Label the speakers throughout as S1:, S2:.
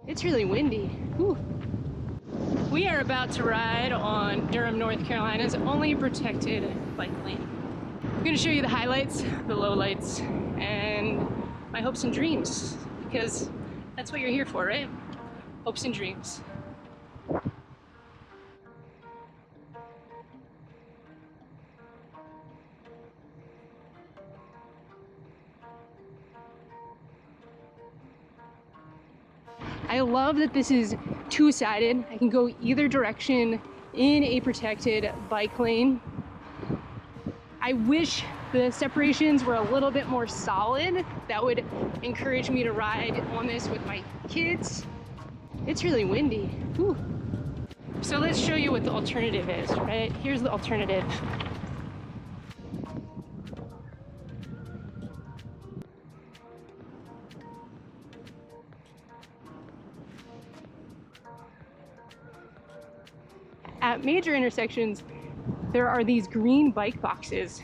S1: It's really windy. Whew. We are about to ride on Durham, North Carolina's only protected bike lane. I'm gonna show you the highlights, the lowlights, and my hopes and dreams, because that's what you're here for, right? Hopes and dreams. I love that this is two-sided. I can go either direction in a protected bike lane. I wish the separations were a little bit more solid. That would encourage me to ride on this with my kids. It's really windy. Whew. So let's show you what the alternative is, right? Here's the alternative. At major intersections, there are these green bike boxes,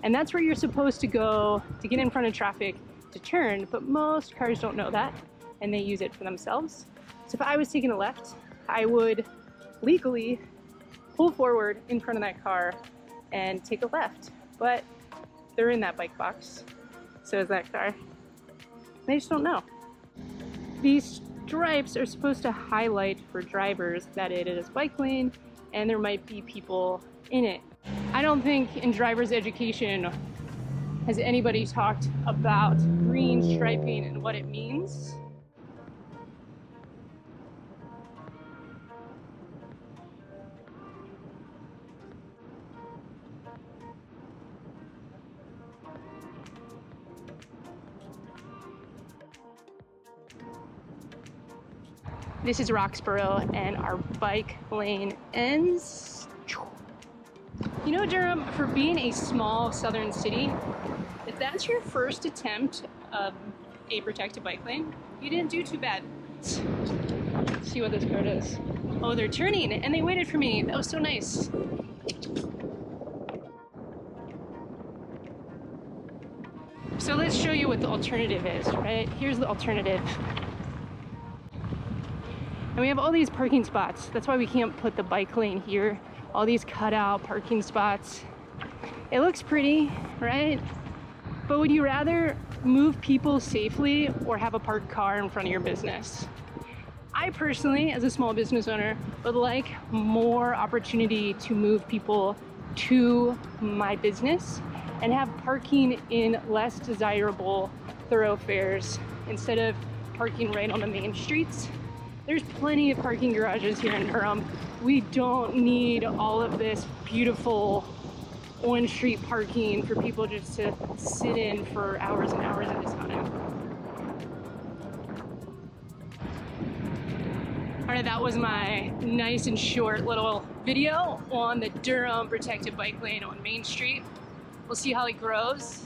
S1: and that's where you're supposed to go to get in front of traffic to turn, but most cars don't know that, and they use it for themselves. So if I was taking a left, I would legally pull forward in front of that car and take a left, but they're in that bike box, so is that car. They just don't know. These stripes are supposed to highlight for drivers that it is a bike lane and there might be people in it. I don't think in driver's education has anybody talked about green striping and what it means. This is Roxboro, and our bike lane ends. You know, Durham, for being a small southern city, if that's your first attempt of a protected bike lane, you didn't do too bad. Let's see what this car does. Oh, they're turning, and they waited for me. That was so nice. So let's show you what the alternative is, right? Here's the alternative. And we have all these parking spots. That's why we can't put the bike lane here. All these cutout parking spots. It looks pretty, right? But would you rather move people safely or have a parked car in front of your business? I personally, as a small business owner, would like more opportunity to move people to my business and have parking in less desirable thoroughfares instead of parking right on the main streets. There's plenty of parking garages here in Durham. We don't need all of this beautiful on-street parking for people just to sit in for hours and hours at a time. All right, that was my nice and short little video on the Durham protected bike lane on Main Street. We'll see how it grows.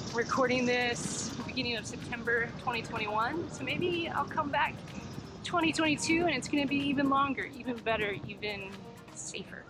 S1: I'm recording this beginning of September 2021, so maybe I'll come back 2022 and it's going to be even longer, even better, even safer.